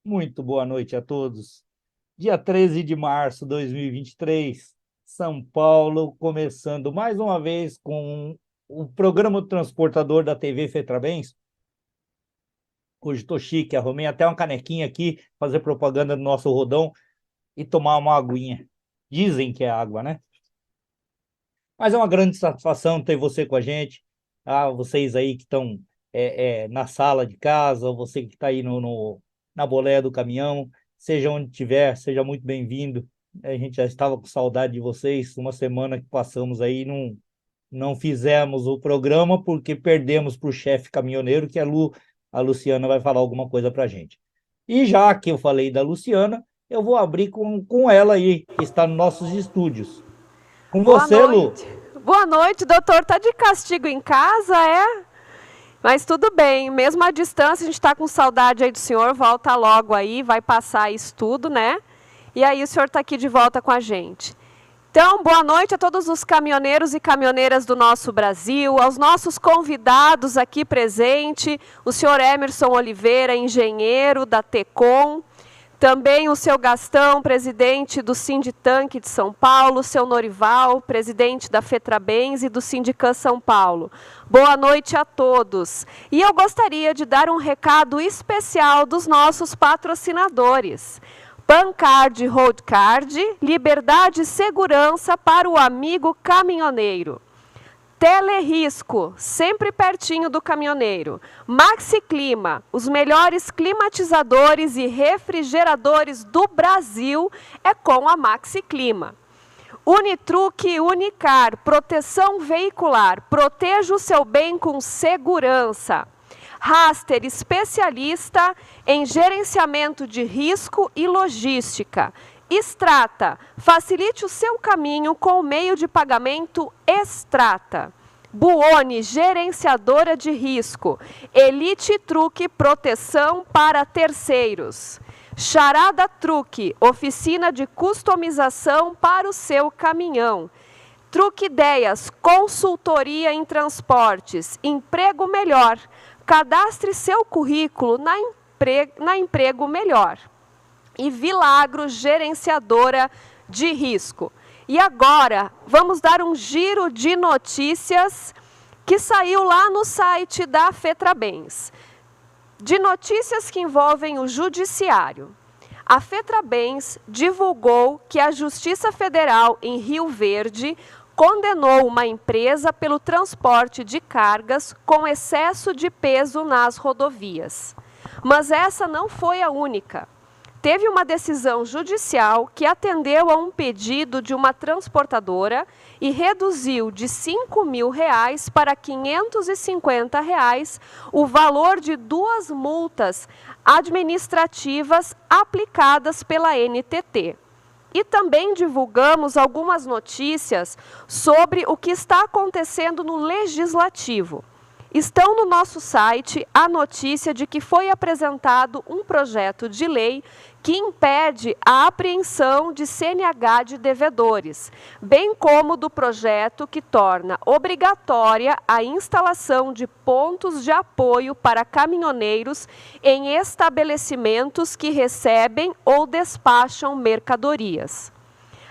Muito boa noite a todos. Dia 13 de março de 2023, São Paulo, começando mais uma vez com o programa do transportador da TV Fetrabens. Hoje estou chique, arrumei até uma canequinha aqui, fazer propaganda do nosso rodão e tomar uma aguinha. Dizem que é água, né? Mas é uma grande satisfação ter você com a gente. Vocês aí que estão na sala de casa, você que está aí na boleia do caminhão, seja onde estiver, seja muito bem-vindo. A gente já estava com saudade de vocês. Uma semana que passamos aí, não fizemos o programa porque perdemos para o chefe caminhoneiro, que a Luciana vai falar alguma coisa para a gente. E já que eu falei da Luciana, eu vou abrir com ela aí, que está nos nossos estúdios. Com Boa você, Lu. noite. Boa noite, doutor. Tá de castigo em casa, é? Mas tudo bem, mesmo à distância, a gente está com saudade aí do senhor, volta logo aí, vai passar isso tudo, né? E aí o senhor está aqui de volta com a gente. Então, boa noite a todos os caminhoneiros e caminhoneiras do nosso Brasil, aos nossos convidados aqui presentes, o senhor Emerson Oliveira, engenheiro da Tecom, também o seu Gastão, presidente do Sinditanque de São Paulo, o seu Norival, presidente da Fetrabens e do Sindican São Paulo. Boa noite a todos. E eu gostaria de dar um recado especial dos nossos patrocinadores. Pancard Roadcard, liberdade e segurança para o amigo caminhoneiro. Telerisco, sempre pertinho do caminhoneiro. Maxi Clima, os melhores climatizadores e refrigeradores do Brasil é com a Maxi Clima. Unitruc e Unicar, proteção veicular, proteja o seu bem com segurança. Raster, especialista em gerenciamento de risco e logística. Extrata, facilite o seu caminho com o meio de pagamento Extrata. Buoni, gerenciadora de risco. Elite Truque, proteção para terceiros. Charada Truque, oficina de customização para o seu caminhão. Truque Ideias, consultoria em transportes. Emprego Melhor, cadastre seu currículo na Emprego Melhor. E Vilagro, gerenciadora de risco. E agora, vamos dar um giro de notícias que saiu lá no site da Fetrabens. De notícias que envolvem o judiciário. A Fetrabens divulgou que a Justiça Federal em Rio Verde condenou uma empresa pelo transporte de cargas com excesso de peso nas rodovias. Mas essa não foi a única. Teve uma decisão judicial que atendeu a um pedido de uma transportadora e reduziu de R$ 5.000 para R$ 550 o valor de 2 multas administrativas aplicadas pela NTT. E também divulgamos algumas notícias sobre o que está acontecendo no Legislativo. Estão no nosso site a notícia de que foi apresentado um projeto de lei que impede a apreensão de CNH de devedores, bem como do projeto que torna obrigatória a instalação de pontos de apoio para caminhoneiros em estabelecimentos que recebem ou despacham mercadorias.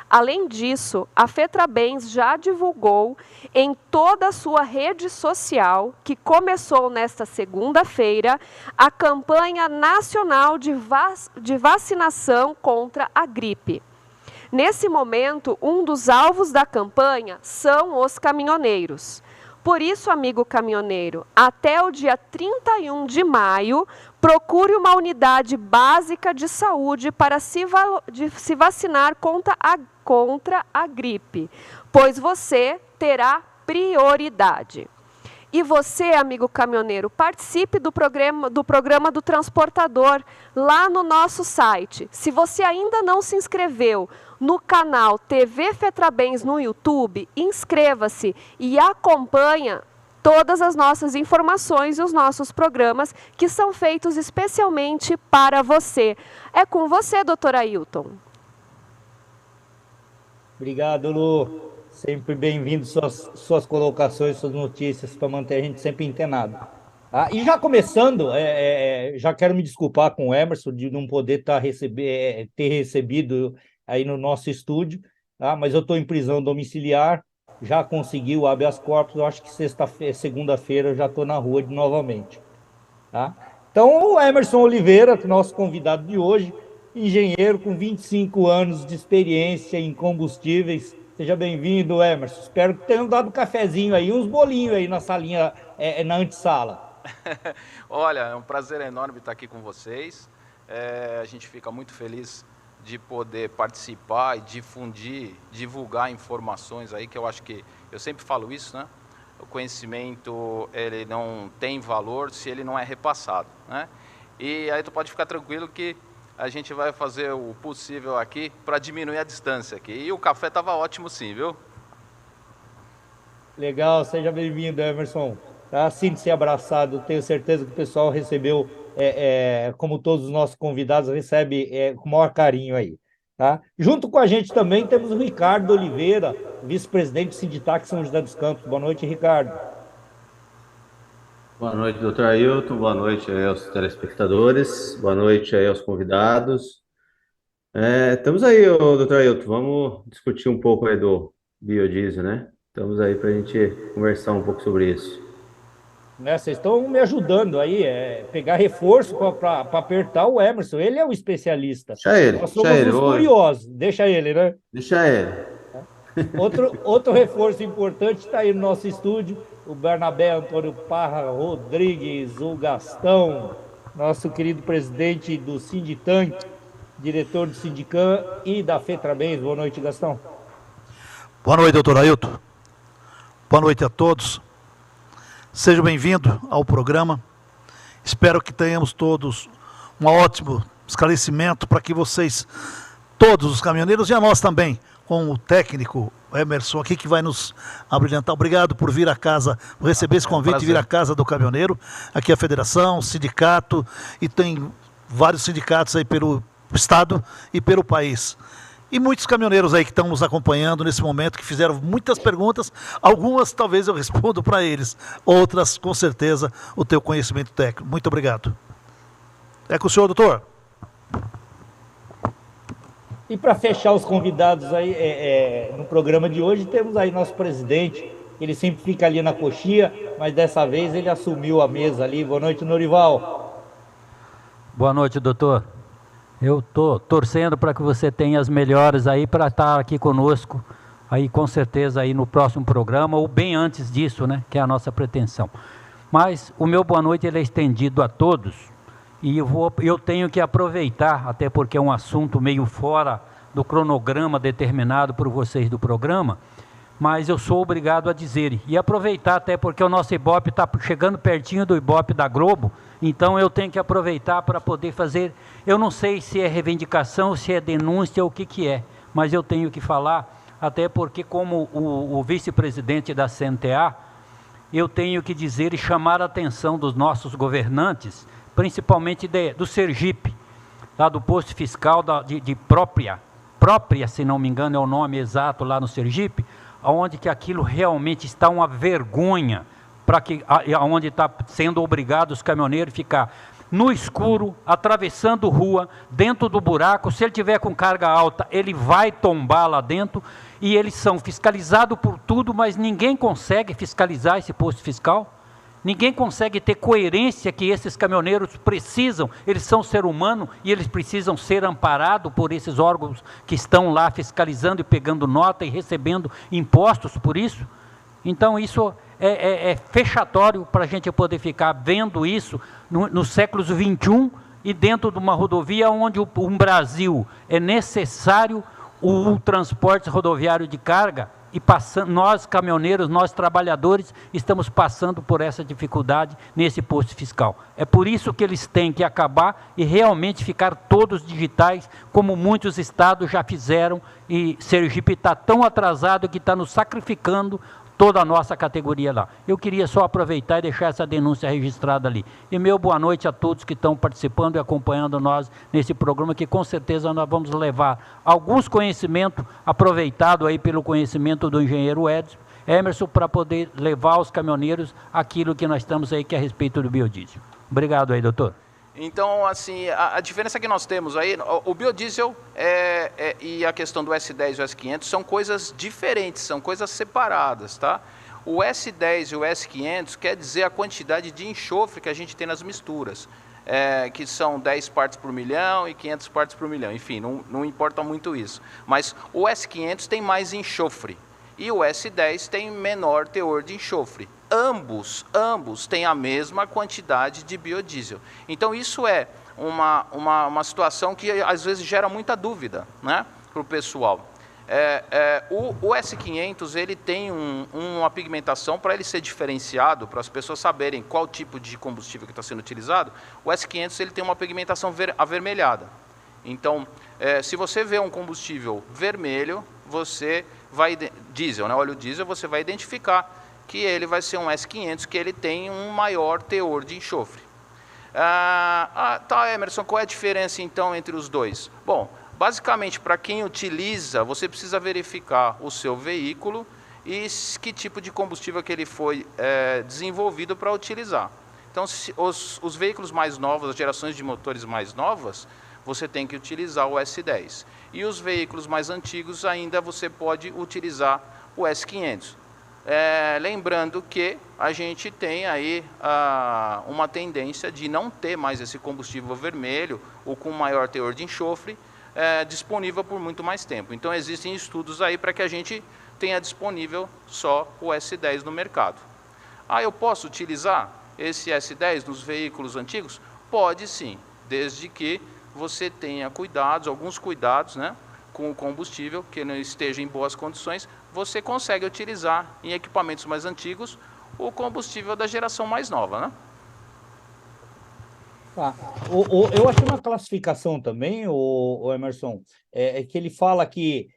Além disso, a Fetrabens já divulgou em toda a sua rede social, que começou nesta segunda-feira, a campanha nacional de vacinação contra a gripe. Nesse momento, um dos alvos da campanha são os caminhoneiros. Por isso, amigo caminhoneiro, até o dia 31 de maio, procure uma unidade básica de saúde para se vacinar contra a gripe, pois você terá prioridade. E você, amigo caminhoneiro, participe do programa do transportador lá no nosso site. Se você ainda não se inscreveu no canal TV Fetrabens no YouTube, inscreva-se e acompanha todas as nossas informações e os nossos programas que são feitos especialmente para você. É com você, doutor Ailton. Obrigado, Lu. Sempre bem-vindo suas colocações, suas notícias, para manter a gente sempre antenado. E já começando, já quero me desculpar com o Emerson de não poder ter recebido aí no nosso estúdio, mas eu estou em prisão domiciliar, já consegui o habeas corpus, eu acho que segunda-feira eu já estou na rua novamente. Tá? Então, o Emerson Oliveira, nosso convidado de hoje, engenheiro com 25 anos de experiência em combustíveis. Seja bem-vindo, Emerson. Espero que tenham dado um cafezinho aí, uns bolinhos aí na salinha, na antessala. Olha, é um prazer enorme estar aqui com vocês. A gente fica muito feliz de poder participar e divulgar informações aí, que eu acho que, eu sempre falo isso, né? O conhecimento, ele não tem valor se ele não é repassado, né? E aí tu pode ficar tranquilo que a gente vai fazer o possível aqui para diminuir a distância aqui. E o café estava ótimo sim, viu? Legal, seja bem-vindo, Emerson. Sinta-se abraçado, tenho certeza que o pessoal recebeu, como todos os nossos convidados, recebe com o maior carinho aí. Tá? Junto com a gente também temos o Ricardo Oliveira, vice-presidente do Sinditac São José dos Campos. Boa noite, Ricardo. Boa noite, doutor Ailton. Boa noite aí aos telespectadores. Boa noite aí aos convidados. Estamos aí, doutor Ailton. Vamos discutir um pouco aí do biodiesel, né? Estamos aí para a gente conversar um pouco sobre isso. Vocês estão me ajudando aí, pegar reforço para apertar o Emerson. Ele é o especialista. Deixa ele. Nós somos os curiosos. Deixa ele, né? Deixa ele. Outro reforço importante está aí no nosso estúdio, o Bernabé Antônio Parra Rodrigues, o Gastão, nosso querido presidente do Sinditank, diretor do Sindicam e da FETRABENS. Boa noite, Gastão. Boa noite, doutor Ailton. Boa noite a todos. Seja bem-vindo ao programa. Espero que tenhamos todos um ótimo esclarecimento para que vocês, todos os caminhoneiros e a nós também, com o técnico Emerson aqui que vai nos abrilhantar. Obrigado por vir à casa, por receber esse convite e vir à casa do caminhoneiro. Aqui é a federação, sindicato, e tem vários sindicatos aí pelo estado e pelo país. E muitos caminhoneiros aí que estão nos acompanhando nesse momento, que fizeram muitas perguntas, algumas talvez eu respondo para eles, outras com certeza o teu conhecimento técnico. Muito obrigado. É com o senhor, doutor. E para fechar os convidados aí no programa de hoje, temos aí nosso presidente, ele sempre fica ali na coxia, mas dessa vez ele assumiu a mesa ali. Boa noite, Norival. Boa noite, doutor. Eu estou torcendo para que você tenha as melhores aí para estar aqui conosco, aí com certeza aí no próximo programa, ou bem antes disso, né, que é a nossa pretensão. Mas o meu boa noite ele é estendido a todos, e eu tenho que aproveitar, até porque é um assunto meio fora do cronograma determinado por vocês do programa, mas eu sou obrigado a dizer, e aproveitar até porque o nosso Ibope está chegando pertinho do Ibope da Globo, então eu tenho que aproveitar para poder fazer, eu não sei se é reivindicação, se é denúncia ou o que é, mas eu tenho que falar, até porque como o vice-presidente da CNTA, eu tenho que dizer e chamar a atenção dos nossos governantes, principalmente do Sergipe, lá do posto fiscal de própria, se não me engano é o nome exato lá no Sergipe, onde que aquilo realmente está uma vergonha, para que onde está sendo obrigado os caminhoneiros a ficar no escuro, atravessando rua, dentro do buraco. Se ele tiver com carga alta, ele vai tombar lá dentro, e eles são fiscalizados por tudo, mas ninguém consegue fiscalizar esse posto fiscal, ninguém consegue ter coerência que esses caminhoneiros precisam, eles são ser humano e eles precisam ser amparados por esses órgãos que estão lá fiscalizando e pegando nota e recebendo impostos por isso. Então isso é fechatório para a gente poder ficar vendo isso nos séculos 21 e dentro de uma rodovia onde um Brasil é necessário o transporte rodoviário de carga, e nós caminhoneiros, nós trabalhadores, estamos passando por essa dificuldade nesse posto fiscal. É por isso que eles têm que acabar e realmente ficar todos digitais, como muitos estados já fizeram, e Sergipe está tão atrasado que está nos sacrificando toda a nossa categoria lá. Eu queria só aproveitar e deixar essa denúncia registrada ali. E meu boa noite a todos que estão participando e acompanhando nós nesse programa, que com certeza nós vamos levar alguns conhecimentos aproveitado aí pelo conhecimento do engenheiro Emerson, para poder levar aos caminhoneiros aquilo que nós estamos aí, que é a respeito do biodiesel. Obrigado aí, doutor. Então, assim, a diferença que nós temos aí, o biodiesel e a questão do S10 e o S500 são coisas diferentes, são coisas separadas, tá? O S10 e o S500 quer dizer a quantidade de enxofre que a gente tem nas misturas, que são 10 partes por milhão e 500 partes por milhão, enfim, não importa muito isso. Mas o S500 tem mais enxofre e o S10 tem menor teor de enxofre. Ambos têm a mesma quantidade de biodiesel. Então, isso é uma situação que, às vezes, gera muita dúvida, né, para o pessoal. O S500 ele tem uma pigmentação, para ele ser diferenciado, para as pessoas saberem qual tipo de combustível que está sendo utilizado, o S500 ele tem uma pigmentação avermelhada. Então, se você vê um combustível vermelho, você vai, diesel, né, óleo diesel, você vai identificar que ele vai ser um S500, que ele tem um maior teor de enxofre. Tá, Emerson, qual é a diferença então entre os dois? Bom, basicamente, para quem utiliza, você precisa verificar o seu veículo e que tipo de combustível que ele foi desenvolvido para utilizar. Então, os veículos mais novos, as gerações de motores mais novas, você tem que utilizar o S10. E os veículos mais antigos ainda você pode utilizar o S500. Lembrando que a gente tem aí uma tendência de não ter mais esse combustível vermelho ou com maior teor de enxofre disponível por muito mais tempo. Então existem estudos aí para que a gente tenha disponível só o S10 no mercado. Eu posso utilizar esse S10 nos veículos antigos? Pode sim, desde que você tenha alguns cuidados, né, com o combustível, que não esteja em boas condições. Você consegue utilizar em equipamentos mais antigos o combustível da geração mais nova, né? Eu achei uma classificação também, o Emerson, que ele fala que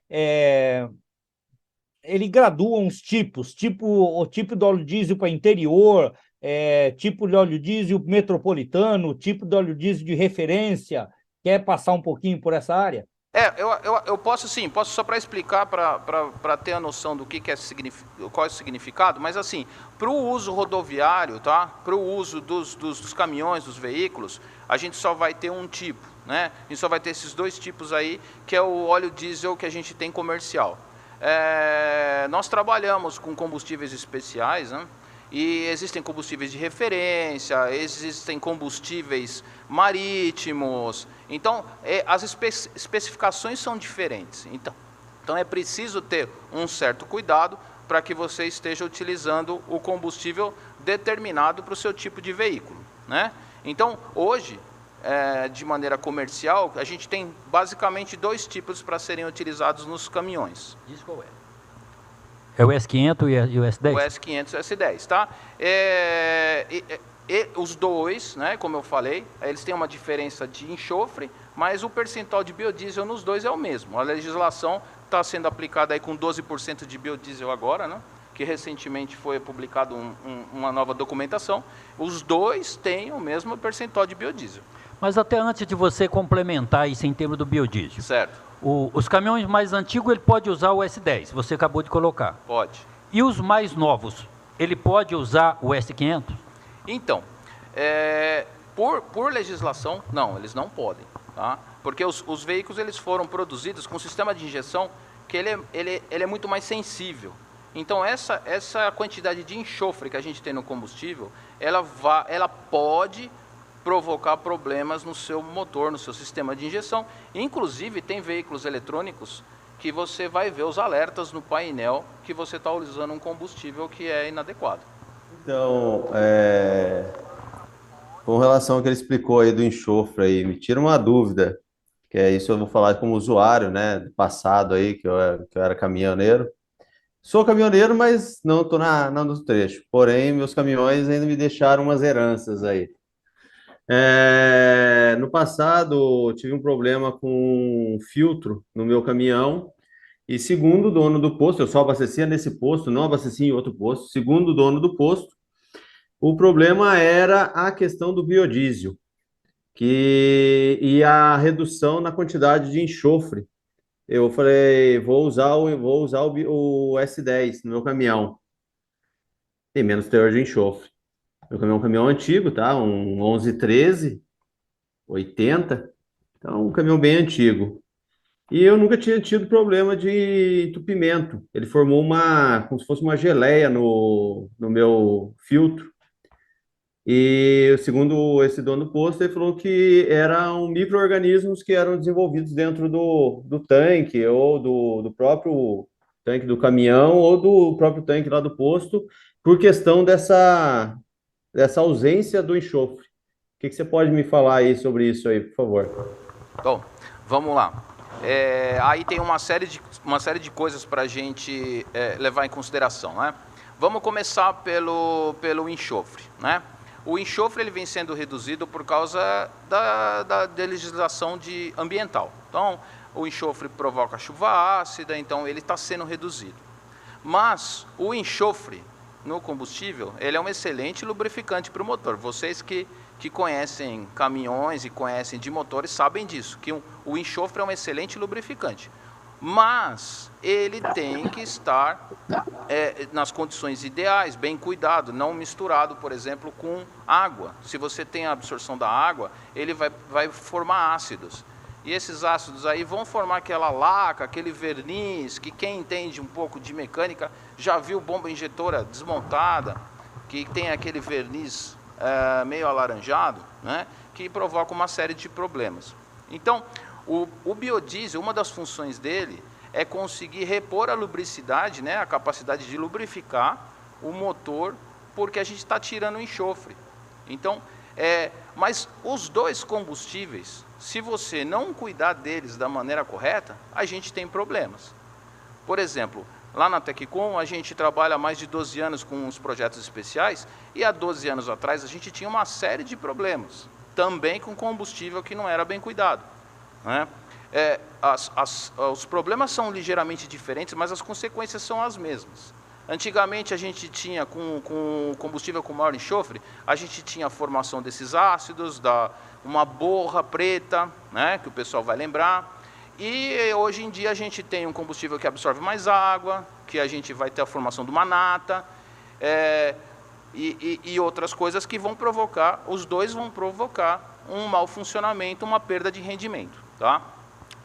ele gradua uns tipos, o tipo de óleo diesel para interior, tipo de óleo diesel metropolitano, tipo de óleo diesel de referência. Quer passar um pouquinho por essa área? Eu posso sim, posso só para explicar, para ter a noção do que qual é o significado, mas assim, para o uso rodoviário, tá? Para o uso dos caminhões, dos veículos, a gente só vai ter um tipo, né? A gente só vai ter esses dois tipos aí, que é o óleo diesel que a gente tem comercial. Nós trabalhamos com combustíveis especiais, né? E existem combustíveis de referência, existem combustíveis marítimos. Então, as especificações são diferentes. Então é preciso ter um certo cuidado para que você esteja utilizando o combustível determinado para o seu tipo de veículo, né? Então, hoje, de maneira comercial, a gente tem basicamente dois tipos para serem utilizados nos caminhões. Diz qual é? É o S500 e o S10? O S500 e o S10, tá? Os dois, né, como eu falei, eles têm uma diferença de enxofre, mas o percentual de biodiesel nos dois é o mesmo. A legislação está sendo aplicada aí com 12% de biodiesel agora, né, que recentemente foi publicado uma nova documentação. Os dois têm o mesmo percentual de biodiesel. Mas até antes de você complementar isso em termos do biodiesel. Certo. Os caminhões mais antigos, ele pode usar o S10, você acabou de colocar. Pode. E os mais novos, ele pode usar o S500? Então, por legislação, não, eles não podem, tá? Porque os veículos eles foram produzidos com um sistema de injeção que ele é muito mais sensível. Então, essa quantidade de enxofre que a gente tem no combustível, ela pode provocar problemas no seu motor, no seu sistema de injeção. Inclusive, tem veículos eletrônicos que você vai ver os alertas no painel que você está usando um combustível que é inadequado. Então, com relação ao que ele explicou aí do enxofre, aí, me tira uma dúvida, que é isso eu vou falar como usuário, né, do passado aí, que eu era caminhoneiro. Sou caminhoneiro, mas não estou no trecho. Porém, meus caminhões ainda me deixaram umas heranças aí. No passado, eu tive um problema com um filtro no meu caminhão E segundo o dono do posto, eu só abastecia nesse posto, não abastecia em outro posto. Segundo o dono do posto, o problema era a questão do biodiesel, e a redução na quantidade de enxofre. Eu falei, vou usar o S10 no meu caminhão. Tem menos teor de enxofre. Meu caminhão é um caminhão antigo, tá? Um 1113, 80. Então, um caminhão bem antigo. E eu nunca tinha tido problema de entupimento. Ele formou como se fosse uma geleia no meu filtro. E segundo esse dono do posto, ele falou que eram micro-organismos que eram desenvolvidos dentro do tanque, ou do próprio tanque do caminhão, ou do próprio tanque lá do posto, por questão dessa ausência do enxofre. O que você pode me falar aí sobre isso aí, por favor? Bom, vamos lá. Aí tem uma série de coisas para a gente levar em consideração, né? Vamos começar pelo enxofre, né? O enxofre ele vem sendo reduzido por causa da legislação ambiental. Então, o enxofre provoca chuva ácida, então ele está sendo reduzido. Mas o enxofre no combustível, ele é um excelente lubrificante para o motor. Vocês que conhecem caminhões e conhecem de motores sabem disso, que o enxofre é um excelente lubrificante. Mas ele tem que estar nas condições ideais, bem cuidado, não misturado, por exemplo, com água. Se você tem a absorção da água, ele vai formar ácidos. E esses ácidos aí vão formar aquela laca, aquele verniz, que quem entende um pouco de mecânica já viu bomba injetora desmontada, que tem aquele verniz meio alaranjado, né, que provoca uma série de problemas. Então, o biodiesel, uma das funções dele é conseguir repor a lubricidade, né, a capacidade de lubrificar o motor, porque a gente está tirando o enxofre. Então, mas os dois combustíveis, se você não cuidar deles da maneira correta, a gente tem problemas. Por exemplo, lá na Teccom, a gente trabalha há mais de 12 anos com os projetos especiais, e há 12 anos atrás a gente tinha uma série de problemas, também com combustível que não era bem cuidado, né? Os problemas são ligeiramente diferentes, mas as consequências são as mesmas. Antigamente a gente tinha, com combustível com maior enxofre, a gente tinha a formação desses ácidos, uma borra preta, né, que o pessoal vai lembrar. E hoje em dia a gente tem um combustível que absorve mais água, que a gente vai ter a formação de uma nata, e outras coisas que vão provocar, os dois vão provocar um mau funcionamento, uma perda de rendimento, tá?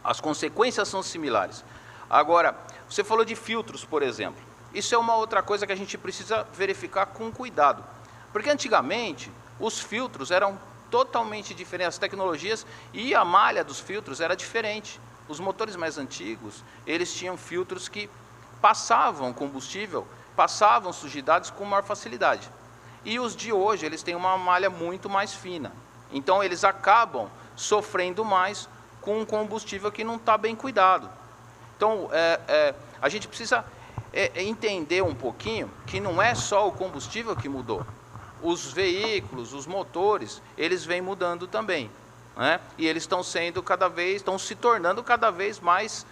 As consequências são similares. Agora, você falou de filtros, por exemplo. Isso é uma outra coisa que a gente precisa verificar com cuidado. Porque antigamente, os filtros eram totalmente diferentes, as tecnologias e a malha dos filtros era diferente. Os motores mais antigos, eles tinham filtros que passavam combustível, passavam sujidades com maior facilidade. E os de hoje, eles têm uma malha muito mais fina. Então, eles acabam sofrendo mais com um combustível que não está bem cuidado. Então, a gente precisa entender um pouquinho que não é só o combustível que mudou. Os veículos, os motores, eles vêm mudando também, né? E eles estão se tornando cada vez mais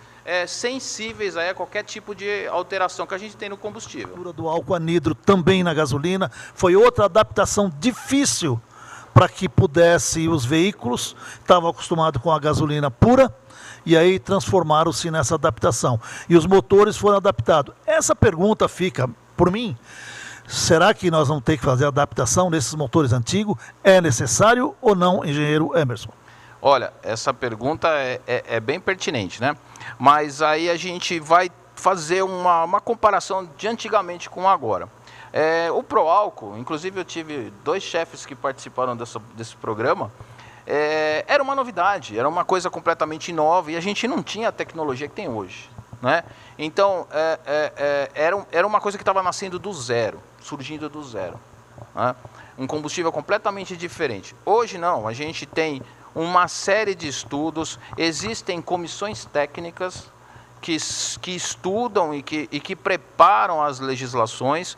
sensíveis a qualquer tipo de alteração que a gente tem no combustível. Do álcool anidro também na gasolina foi outra adaptação difícil para que pudesse, os veículos estavam acostumados com a gasolina pura, e aí transformaram-se nessa adaptação. E os motores foram adaptados. Essa pergunta fica, por mim, será que nós vamos ter que fazer adaptação nesses motores antigos? É necessário ou não, engenheiro Emerson? Olha, essa pergunta é bem pertinente, né? Mas aí a gente vai fazer uma comparação de antigamente com agora. O Proálcool, inclusive eu tive 2 chefes que participaram desse programa, era uma novidade, era uma coisa completamente nova e a gente não tinha a tecnologia que tem hoje, né? Então, era uma coisa que estava nascendo do zero, surgindo do zero, né? Um combustível completamente diferente. Hoje não, a gente tem uma série de estudos, existem comissões técnicas que estudam e que preparam as legislações,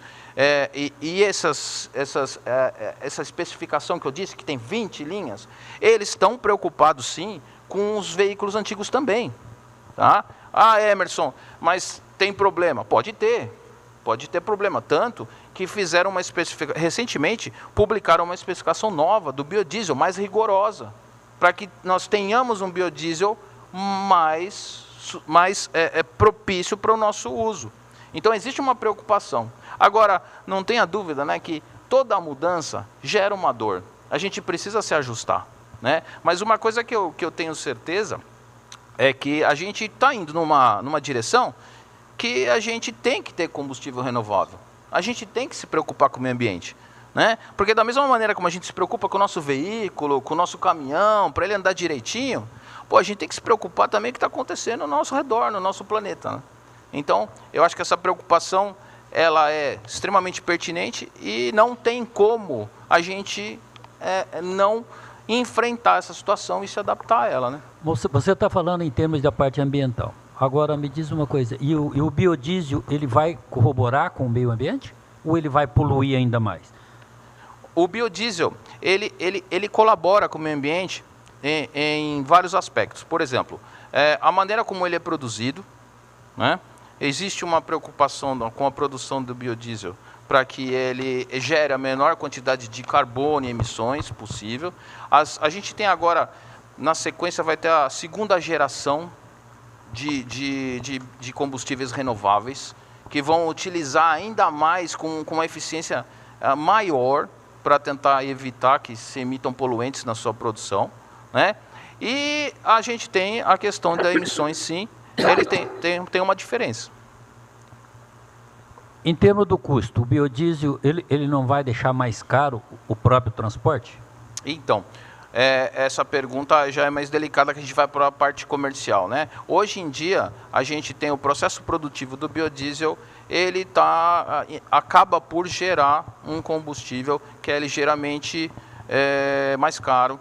essa especificação que eu disse, que tem 20 linhas, eles estão preocupados sim com os veículos antigos também, tá? Ah, Emerson, mas tem problema. Pode ter problema. Tanto que fizeram uma especificação, recentemente publicaram uma especificação nova do biodiesel, mais rigorosa, para que nós tenhamos um biodiesel mais propício para o nosso uso. Então existe uma preocupação. Agora, não tenha dúvida, né, que toda mudança gera uma dor. A gente precisa se ajustar, né? Mas uma coisa que eu tenho certeza é que a gente está indo numa direção que a gente tem que ter combustível renovável. A gente tem que se preocupar com o meio ambiente, né? Porque da mesma maneira como a gente se preocupa com o nosso veículo, com o nosso caminhão, para ele andar direitinho, a gente tem que se preocupar também com o que está acontecendo ao nosso redor, no nosso planeta, né? Então, eu acho que essa preocupação, ela é extremamente pertinente e não tem como a gente não enfrentar essa situação e se adaptar a ela, né? Você está falando em termos da parte ambiental. Agora, me diz uma coisa, e o biodiesel, ele vai corroborar com o meio ambiente? Ou ele vai poluir ainda mais? O biodiesel, ele colabora com o meio ambiente em vários aspectos. Por exemplo, a maneira como ele é produzido, né? Existe uma preocupação com a produção do biodiesel para que ele gere a menor quantidade de carbono e emissões possível. A gente tem agora, na sequência, vai ter a segunda geração de combustíveis renováveis, que vão utilizar ainda mais com uma eficiência maior para tentar evitar que se emitam poluentes na sua produção, né? E a gente tem a questão das emissões, sim, ele tem uma diferença. Em termos do custo, o biodiesel, ele não vai deixar mais caro o próprio transporte? Então, essa pergunta já é mais delicada, que a gente vai para a parte comercial, né? Hoje em dia, a gente tem o processo produtivo do biodiesel, ele acaba por gerar um combustível que é ligeiramente mais caro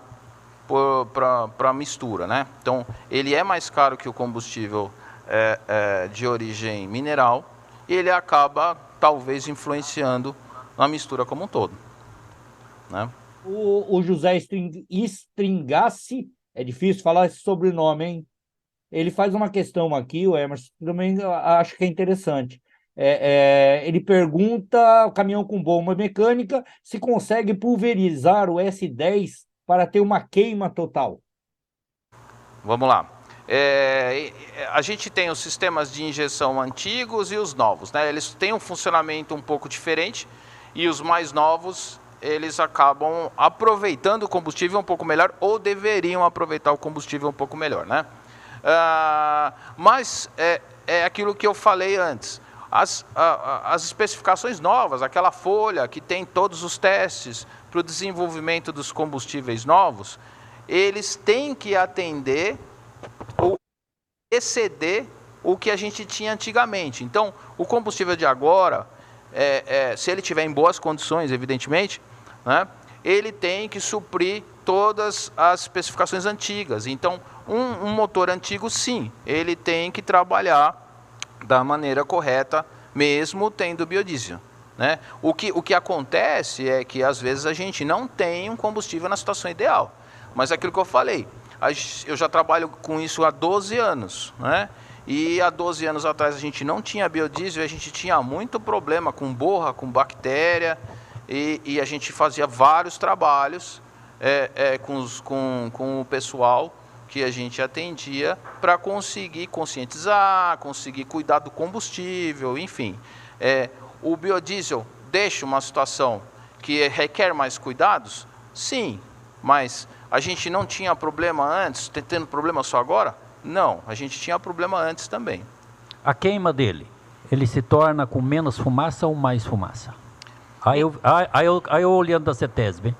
para a mistura, né? Então, ele é mais caro que o combustível de origem mineral, e ele acaba, talvez, influenciando na mistura como um todo, né? O José Stringassi, é difícil falar esse sobrenome, hein? Ele faz uma questão aqui, o Emerson, também acho que é interessante. Ele pergunta, o caminhão com bomba mecânica, se consegue pulverizar o S10 para ter uma queima total. Vamos lá. A gente tem os sistemas de injeção antigos e os novos, né? Eles têm um funcionamento um pouco diferente, e os mais novos, eles acabam aproveitando o combustível um pouco melhor, ou deveriam aproveitar o combustível um pouco melhor, né? Mas é aquilo que eu falei antes. As especificações novas, aquela folha que tem todos os testes para o desenvolvimento dos combustíveis novos, eles têm que atender ou exceder o que a gente tinha antigamente. Então, o combustível de agora, se ele estiver em boas condições, evidentemente, né, ele tem que suprir todas as especificações antigas. Então, um motor antigo, sim, ele tem que trabalhar da maneira correta, mesmo tendo biodiesel, né? O que acontece é que, às vezes, a gente não tem um combustível na situação ideal. Mas é aquilo que eu falei, eu já trabalho com isso há 12 anos, né? E há 12 anos atrás a gente não tinha biodiesel, a gente tinha muito problema com borra, com bactéria, e a gente fazia vários trabalhos com o pessoal que a gente atendia para conseguir conscientizar, conseguir cuidar do combustível, enfim. O biodiesel deixa uma situação que requer mais cuidados? Sim, mas a gente não tinha problema antes, tendo problema só agora? Não, a gente tinha problema antes também. A queima dele, ele se torna com menos fumaça ou mais fumaça? Aí eu olhando da CETESB, hein?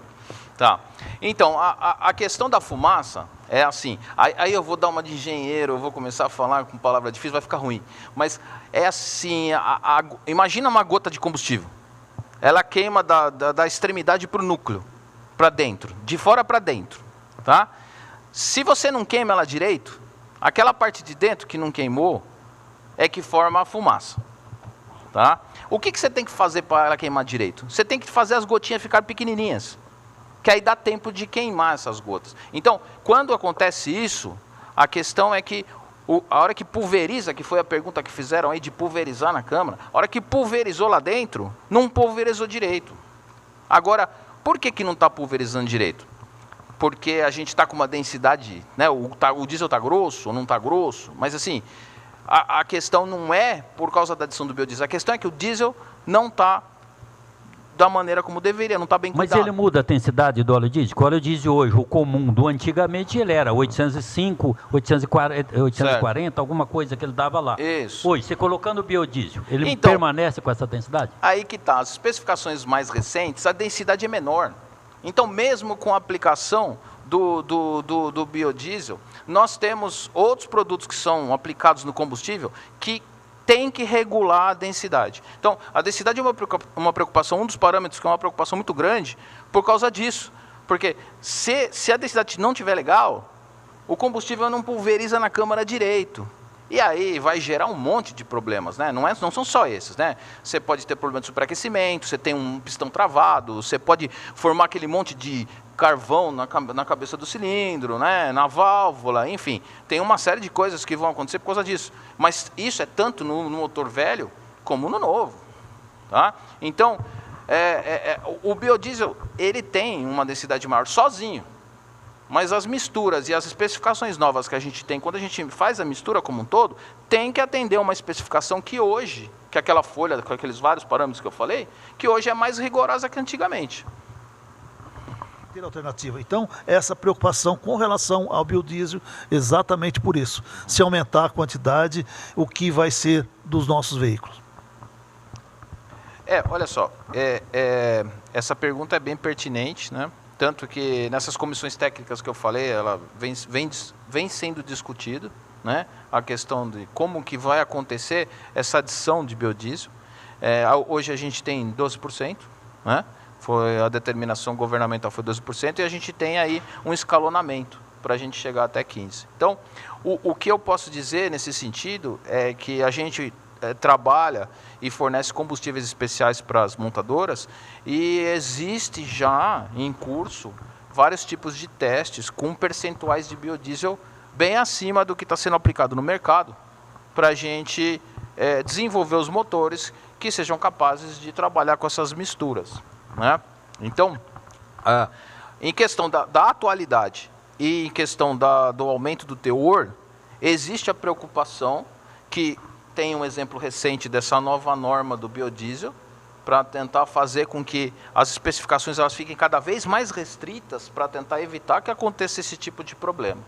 Tá. Então, a questão da fumaça é assim, aí eu vou dar uma de engenheiro, eu vou começar a falar com palavra difícil, vai ficar ruim. Mas é assim, imagina uma gota de combustível. Ela queima da extremidade para o núcleo, para dentro, de fora para dentro, tá? Se você não queima ela direito, aquela parte de dentro que não queimou é que forma a fumaça, tá? O que você tem que fazer para ela queimar direito? Você tem que fazer as gotinhas ficarem pequenininhas, que aí dá tempo de queimar essas gotas. Então, quando acontece isso, a questão é que A hora que pulveriza, que foi a pergunta que fizeram aí de pulverizar na Câmara, a hora que pulverizou lá dentro, não pulverizou direito. Agora, por que não está pulverizando direito? Porque a gente está com uma densidade, né? O diesel está grosso ou não está grosso, mas assim, a questão não é por causa da adição do biodiesel, a questão é que o diesel não está da maneira como deveria, não está bem cuidado. Mas ele muda a densidade do óleo diesel? O óleo diesel hoje, o comum do antigamente, ele era 805, 840, alguma coisa que ele dava lá. Isso. Hoje, você colocando o biodiesel, ele Então, permanece com essa densidade? Aí que está, as especificações mais recentes, a densidade é menor. Então, mesmo com a aplicação do biodiesel, nós temos outros produtos que são aplicados no combustível que tem que regular a densidade. Então, a densidade é uma preocupação, um dos parâmetros que é uma preocupação muito grande por causa disso. Porque se a densidade não estiver legal, o combustível não pulveriza na câmara direito. E aí vai gerar um monte de problemas, né? Não são só esses, né? Você pode ter problema de superaquecimento, você tem um pistão travado, você pode formar aquele monte de carvão na cabeça do cilindro, né? Na válvula, enfim. Tem uma série de coisas que vão acontecer por causa disso. Mas isso é tanto no motor velho como no novo. Tá? Então, o biodiesel ele tem uma densidade maior sozinho. Mas as misturas e as especificações novas que a gente tem, quando a gente faz a mistura como um todo, tem que atender uma especificação que hoje, que aquela folha com aqueles vários parâmetros que eu falei, que hoje é mais rigorosa que antigamente. Ter alternativa. Então, essa preocupação com relação ao biodiesel, exatamente por isso. Se aumentar a quantidade, o que vai ser dos nossos veículos? Olha só, essa pergunta é bem pertinente, né? Tanto que nessas comissões técnicas que eu falei, ela vem sendo discutido, né? A questão de como que vai acontecer essa adição de biodiesel. Hoje a gente tem 12%, né? Foi a determinação governamental foi 12%, e a gente tem aí um escalonamento para a gente chegar até 15%. Então, o que eu posso dizer nesse sentido é que a gente trabalha e fornece combustíveis especiais para as montadoras, e existe já em curso vários tipos de testes com percentuais de biodiesel bem acima do que está sendo aplicado no mercado, para a gente desenvolver os motores que sejam capazes de trabalhar com essas misturas, né? Então, em questão da atualidade e em questão do aumento do teor, existe a preocupação que tem um exemplo recente dessa nova norma do biodiesel, para tentar fazer com que as especificações elas fiquem cada vez mais restritas, para tentar evitar que aconteça esse tipo de problema.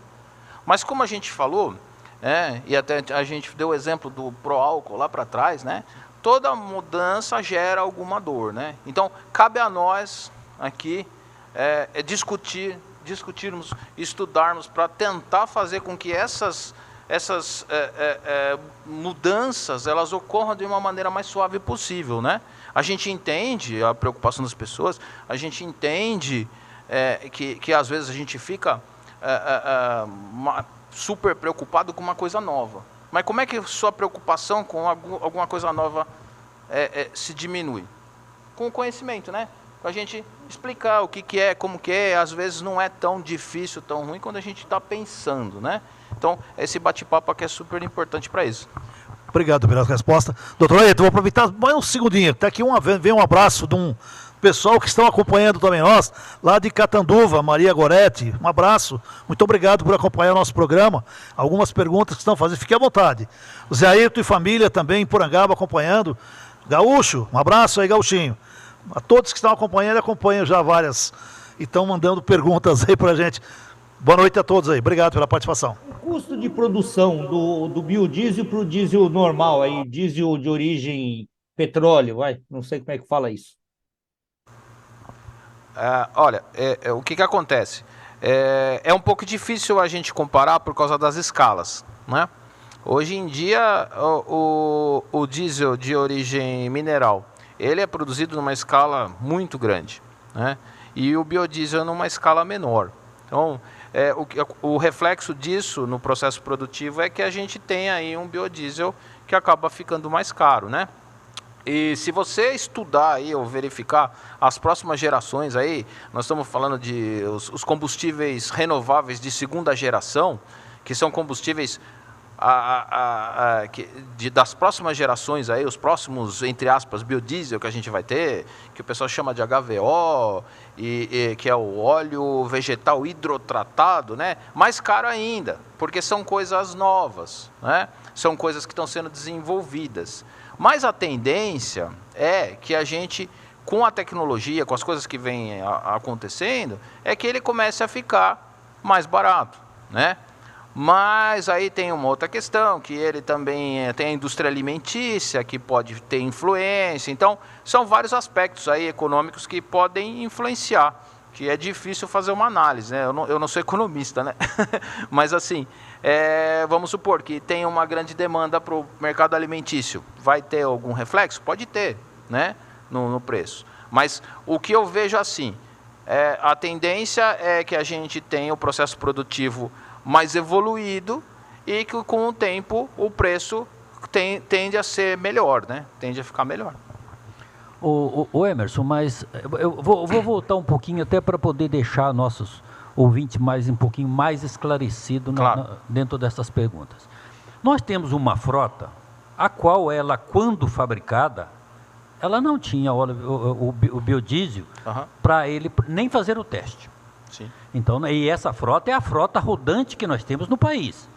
Mas como a gente falou, e até a gente deu o exemplo do pró-álcool lá para trás, né? Toda mudança gera alguma dor, né? Então, cabe a nós aqui discutirmos, estudarmos para tentar fazer com que essas mudanças elas ocorram de uma maneira mais suave possível, né? A gente entende a preocupação das pessoas, a gente entende que às vezes a gente fica super preocupado com uma coisa nova. Mas como é que sua preocupação com alguma coisa nova se diminui? Com o conhecimento, né? Com a gente explicar o que é, como que é, às vezes não é tão difícil, tão ruim quando a gente está pensando, né? Então, esse bate-papo aqui é super importante para isso. Obrigado pela resposta. Doutor Ailton, vou aproveitar mais um segundinho. Até aqui vem um abraço de um pessoal que estão acompanhando também nós, lá de Catanduva, Maria Goretti. Um abraço. Muito obrigado por acompanhar o nosso programa. Algumas perguntas que estão fazendo, fique à vontade. O Zé Ailton e família também em Porangaba acompanhando. Gaúcho, um abraço aí, Gauchinho. A todos que estão acompanhando, acompanham já várias e estão mandando perguntas aí para a gente. Boa noite a todos aí. Obrigado pela participação. O custo de produção do biodiesel para o diesel normal, aí, diesel de origem petróleo, não sei como é que fala isso. Olha, o que acontece? É um pouco difícil a gente comparar por causa das escalas, né? Hoje em dia, o diesel de origem mineral, ele é produzido numa escala muito grande, né? E o biodiesel numa escala menor. Então, o reflexo disso no processo produtivo é que a gente tem aí um biodiesel que acaba ficando mais caro, né? E se você estudar aí ou verificar as próximas gerações aí, nós estamos falando de os combustíveis renováveis de segunda geração, que são combustíveis das próximas gerações aí, os próximos, entre aspas, biodiesel que a gente vai ter, que o pessoal chama de HVO, que é o óleo vegetal hidrotratado, né? Mais caro ainda, porque são coisas novas, né? São coisas que estão sendo desenvolvidas. Mas a tendência é que a gente, com a tecnologia, com as coisas que vêm acontecendo, é que ele comece a ficar mais barato, né? Mas aí tem uma outra questão, que ele também tem a indústria alimentícia, que pode ter influência. Então, são vários aspectos aí econômicos que podem influenciar, que é difícil fazer uma análise, né? Eu não sou economista, né? Mas assim, vamos supor que tem uma grande demanda para o mercado alimentício. Vai ter algum reflexo? Pode ter, né? No preço. Mas o que eu vejo assim, a tendência é que a gente tenha o processo produtivo mais evoluído e que com o tempo o preço tende a ser melhor, né? Tende a ficar melhor. O Emerson, mas eu vou voltar um pouquinho até para poder deixar nossos ouvintes um pouquinho mais esclarecidos Claro. dentro dessas perguntas. Nós temos uma frota, a qual ela, quando fabricada, ela não tinha o biodiesel para ele nem fazer o teste. Sim. Então, e essa frota é a frota rodante que nós temos no país.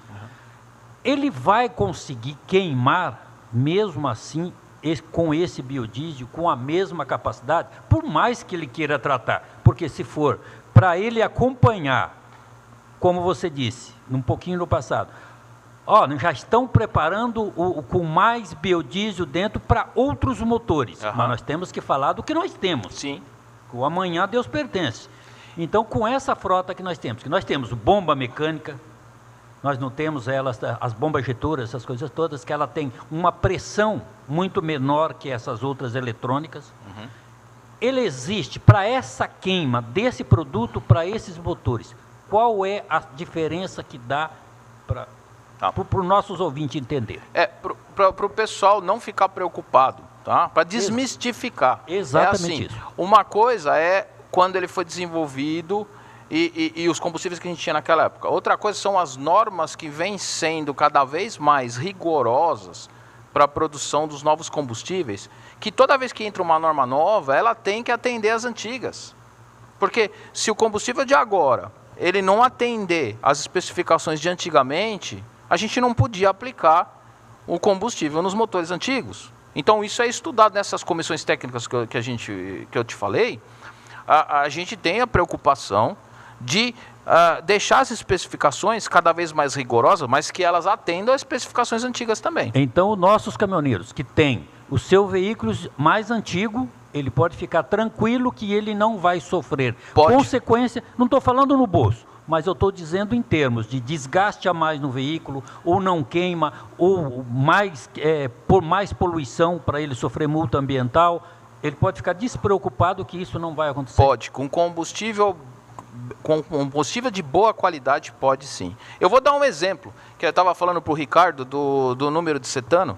Ele vai conseguir queimar, mesmo assim, com esse biodiesel, com a mesma capacidade, por mais que ele queira tratar. Porque se for para ele acompanhar, como você disse, um pouquinho no passado, já estão preparando com mais biodiesel dentro para outros motores. Mas nós temos que falar do que nós temos. Sim. O amanhã a Deus pertence. Então, com essa frota que nós temos bomba mecânica, nós não temos as bombas injetoras, essas coisas todas, que ela tem uma pressão muito menor que essas outras eletrônicas. Ele existe para essa queima desse produto para esses motores. Qual é a diferença que dá para os nossos ouvintes entenderem? Para o pessoal não ficar preocupado, tá? Para desmistificar. Exatamente isso. Uma coisa é quando ele foi desenvolvido e os combustíveis que a gente tinha naquela época. Outra coisa são as normas que vêm sendo cada vez mais rigorosas para a produção dos novos combustíveis, que toda vez que entra uma norma nova, ela tem que atender as antigas. Porque se o combustível de agora, ele não atender às especificações de antigamente, a gente não podia aplicar o combustível nos motores antigos. Então isso é estudado nessas comissões técnicas que eu te falei. A gente tem a preocupação de deixar as especificações cada vez mais rigorosas, mas que elas atendam às especificações antigas também. Então, nossos caminhoneiros que têm o seu veículo mais antigo, ele pode ficar tranquilo que ele não vai sofrer consequência, não estou falando no bolso, mas eu estou dizendo em termos de desgaste a mais no veículo, ou não queima, ou por mais poluição para ele sofrer multa ambiental. Ele pode ficar despreocupado que isso não vai acontecer? Pode, com combustível de boa qualidade, pode sim. Eu vou dar um exemplo, que eu estava falando para o Ricardo do número de cetano.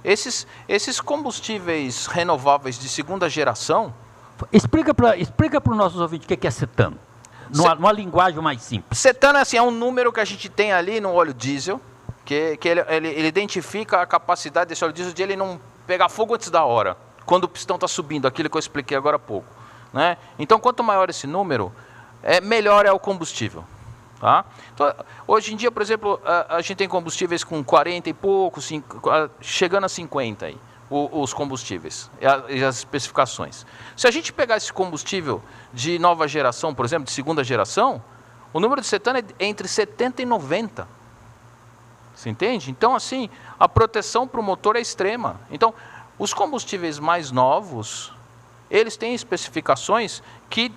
Esses combustíveis renováveis de segunda geração... Explica para os nossos ouvintes o que é cetano, numa linguagem mais simples. Cetano é um número que a gente tem ali no óleo diesel, que ele identifica a capacidade desse óleo diesel de ele não pegar fogo antes da hora, quando o pistão está subindo, aquilo que eu expliquei agora há pouco, né? Então, quanto maior esse número, melhor é o combustível. Tá? Então, hoje em dia, por exemplo, a gente tem combustíveis com 40 e pouco, chegando a 50 aí, os combustíveis e as especificações. Se a gente pegar esse combustível de nova geração, por exemplo, de segunda geração, o número de cetano é entre 70 e 90. Você entende? Então, assim, a proteção para o motor é extrema. Então, os combustíveis mais novos, eles têm especificações que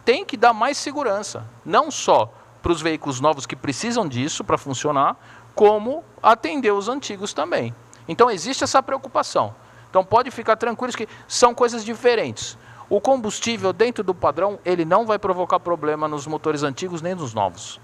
têm que dar mais segurança, não só para os veículos novos que precisam disso para funcionar, como atender os antigos também. Então existe essa preocupação. Então pode ficar tranquilos que são coisas diferentes. O combustível dentro do padrão, ele não vai provocar problema nos motores antigos nem nos novos.